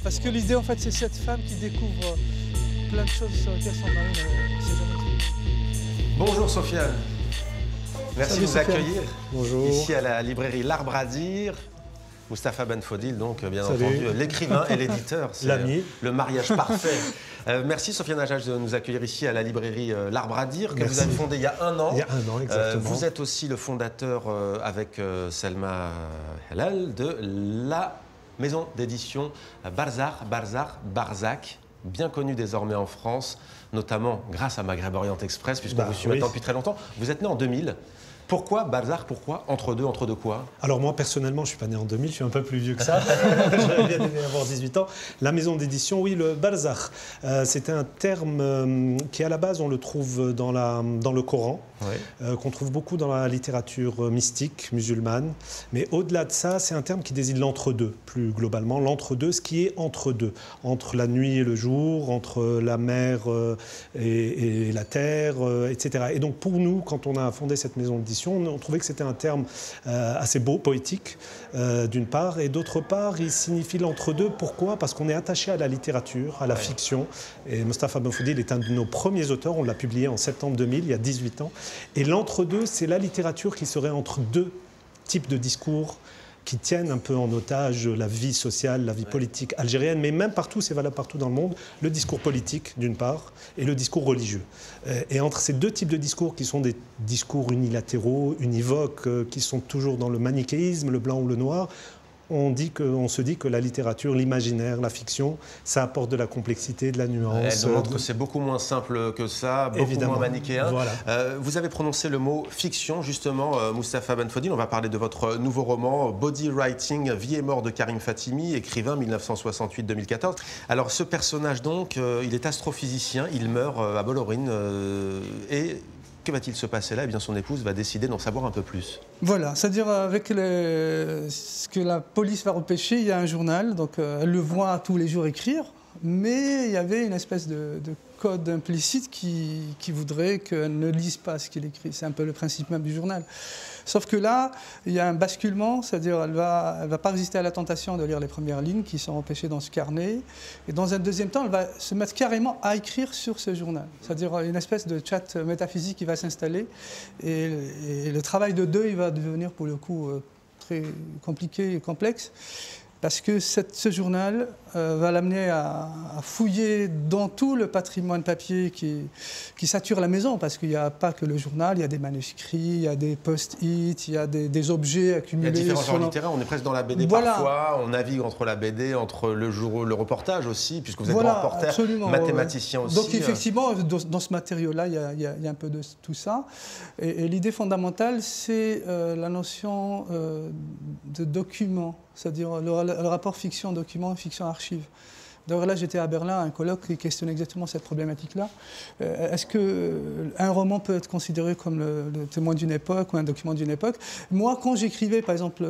Parce que l'idée, en fait, c'est cette femme qui découvre plein de choses sur lesquelles son mari ne sait jamais. Bonjour Sofiane. Merci de nous accueillir. Bonjour. Ici à la librairie L'Arbre à dire. Moustapha Benfodil, donc bien Salut. entendu, l'écrivain et l'éditeur. L'ami. Le mariage parfait. Merci Sofiane Hajjaj de nous accueillir ici à la librairie L'Arbre à dire, que vous avez fondée il y a 1 an. Il y a 1 an, exactement. Vous êtes aussi le fondateur avec Selma Helal de la maison d'édition Barzakh, bien connue désormais en France, notamment grâce à Maghreb Orient Express, puisqu'on vous suit maintenant depuis très longtemps. Vous êtes né en 2000. Pourquoi Barzakh? Pourquoi entre deux quoi? Alors moi, personnellement, je ne suis pas né en 2000, je suis un peu plus vieux que ça. J'aurais bien aimé avoir 18 ans. La maison d'édition, oui, le Barzakh. C'est un terme qui, à la base, on le trouve dans le Coran, oui. Qu'on trouve beaucoup dans la littérature mystique musulmane. Mais au-delà de ça, c'est un terme qui désigne l'entre-deux, plus globalement. L'entre-deux, ce qui est entre deux. Entre la nuit et le jour, entre la mer et la terre, etc. Et donc, pour nous, quand on a fondé cette maison d'édition, on trouvait que c'était un terme assez beau, poétique, d'une part, et d'autre part, il signifie l'entre-deux. Pourquoi? Parce qu'on est attaché à la littérature, à la fiction. Et Moustapha Benfodil est un de nos premiers auteurs, on l'a publié en septembre 2000, il y a 18 ans. Et l'entre-deux, c'est la littérature qui serait entre deux types de discours qui tiennent un peu en otage la vie sociale, la vie politique algérienne, mais même partout, c'est valable partout dans le monde, le discours politique d'une part et le discours religieux. Et entre ces deux types de discours qui sont des discours unilatéraux, univoques, qui sont toujours dans le manichéisme, le blanc ou le noir, on se dit que la littérature, l'imaginaire, la fiction, ça apporte de la complexité, de la nuance. Elle montre que c'est beaucoup moins simple que ça, beaucoup moins manichéen. Voilà. Vous avez prononcé le mot fiction, justement, Moustapha Benfodil. On va parler de votre nouveau roman, Body Writing, Vie et mort de Karim Fatimi, écrivain 1968-2014. Alors, ce personnage, donc, il est astrophysicien, il meurt à Bollorine et... Que va-t-il se passer là? Eh bien, son épouse va décider d'en savoir un peu plus. Voilà, c'est-à-dire avec ce que la police va repêcher, il y a un journal, donc elle le voit tous les jours écrire, mais il y avait une espèce de code implicite qui voudrait qu'elle ne lise pas ce qu'il écrit. C'est un peu le principe même du journal. Sauf que là, il y a un basculement, c'est-à-dire elle va pas résister à la tentation de lire les premières lignes qui sont empêchées dans ce carnet. Et dans un deuxième temps, elle va se mettre carrément à écrire sur ce journal. C'est-à-dire une espèce de chat métaphysique qui va s'installer. Et le travail de deux, il va devenir pour le coup très compliqué et complexe. Parce que ce journal va l'amener à fouiller dans tout le patrimoine papier qui sature la maison, parce qu'il n'y a pas que le journal, il y a des manuscrits, il y a des post-it, il y a des objets accumulés. Il y a différents genres littéraires, on est presque dans la BD parfois, on navigue entre la BD, entre le reportage aussi, puisque vous êtes grand reporter, mathématicien aussi. Donc effectivement, dans ce matériau-là, il y a un peu de tout ça. Et l'idée fondamentale, c'est la notion de document. C'est-à-dire le rapport fiction-document, fiction-archive. D'ailleurs, là, j'étais à Berlin à un colloque qui questionnait exactement cette problématique-là. Est-ce qu'un roman peut être considéré comme le témoin d'une époque ou un document d'une époque? Moi, quand j'écrivais, par exemple,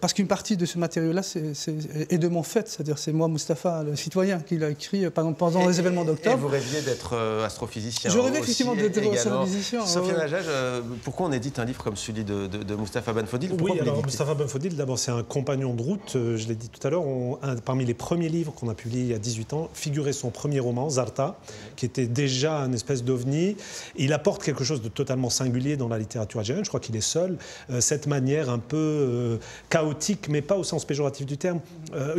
parce qu'une partie de ce matériau-là est de mon fait, c'est-à-dire c'est moi, Moustapha, le citoyen, qui l'a écrit pendant les événements d'octobre. Et vous rêviez d'être astrophysicien? Je rêvais effectivement d'être astrophysicien. Sofiane Hajjaj, pourquoi on édite un livre comme celui de Moustapha Benfodil? Oui, alors Moustapha Benfodil, d'abord, c'est un compagnon de route, je l'ai dit tout à l'heure, parmi les premiers livres qu'on a publiés il y a 18 ans, figurait son premier roman, Zarta, qui était déjà un espèce d'ovni. Il apporte quelque chose de totalement singulier dans la littérature algérienne, je crois qu'il est seul, cette manière un peu chaotique, mais pas au sens péjoratif du terme.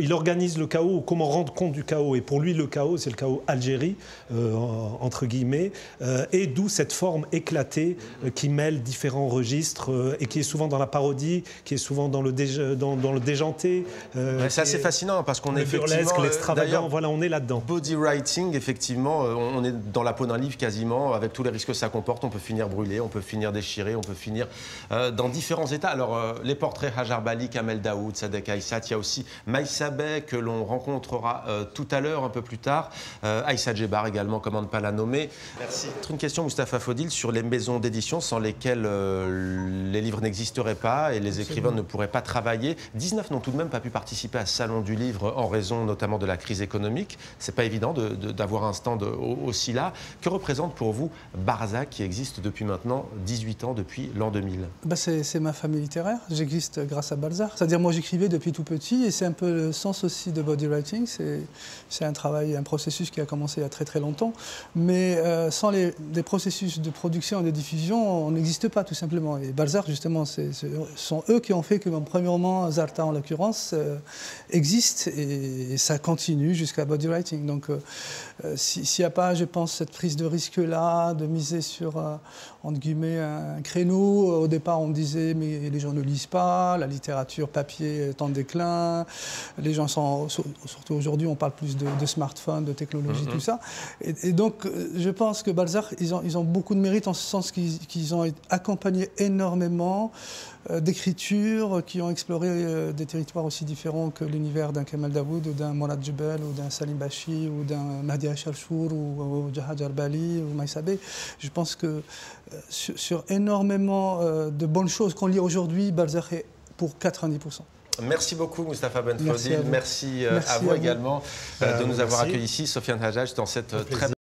Il organise le chaos, comment rendre compte du chaos, et pour lui le chaos, c'est le chaos Algérie, entre guillemets, et d'où cette forme éclatée qui mêle différents registres, et qui est souvent dans la parodie, qui est souvent dans le déjanté. C'est assez fascinant, parce qu'on est effectivement... l'extravagant. Voilà, on est là-dedans. Body writing, effectivement, on est dans la peau d'un livre quasiment, avec tous les risques que ça comporte. On peut finir brûlé, on peut finir déchiré, on peut finir dans différents états. Alors, les portraits Hajar Bali, Kamel Daoud, Sadek Aïssat, il y a aussi Maïssa Bey, que l'on rencontrera tout à l'heure, un peu plus tard. Aïssa Djebar également, comment ne pas la nommer. Merci. Une question, Moustapha Fodil, sur les maisons d'édition sans lesquelles les livres n'existeraient pas et les écrivains ne pourraient pas travailler. 19 n'ont tout de même pas pu participer à ce salon du livre en raison notamment de la crise analyse économique. C'est pas évident d'avoir un stand aussi là. Que représente pour vous Barzac, qui existe depuis maintenant 18 ans, depuis l'an 2000? C'est ma famille littéraire. J'existe grâce à Balzac. C'est-à-dire, moi, j'écrivais depuis tout petit, et c'est un peu le sens aussi de body writing. C'est un travail, un processus qui a commencé il y a très très longtemps. Mais sans les processus de production et de diffusion, on n'existe pas, tout simplement. Et Balzac, justement, ce sont eux qui ont fait que mon premier roman, Zarta en l'occurrence, existe, et ça continue jusqu'à body writing. Donc, s'il n'y a pas, je pense, cette prise de risque-là, de miser sur, entre guillemets, un créneau, au départ, on me disait, mais les gens ne lisent pas, la littérature papier est en déclin, les gens sont, surtout aujourd'hui, on parle plus de smartphones, de technologie, tout ça. Et donc, je pense que Balzac, ils ont beaucoup de mérite en ce sens qu'ils ont accompagné énormément d'écritures qui ont exploré des territoires aussi différents que l'univers d'un Kamel Daoud ou d'un Morad Jebel ou d'un Salim Bachi ou d'un Mahdi Acharchour ou Jaha Jarbali ou Maïsabé. Je pense que sur énormément de bonnes choses qu'on lit aujourd'hui, Balzac est pour 90%. Merci beaucoup Moustapha Ben Fodil. Merci à vous également de nous avoir accueillis ici. Sofiane Hajjaj dans cette très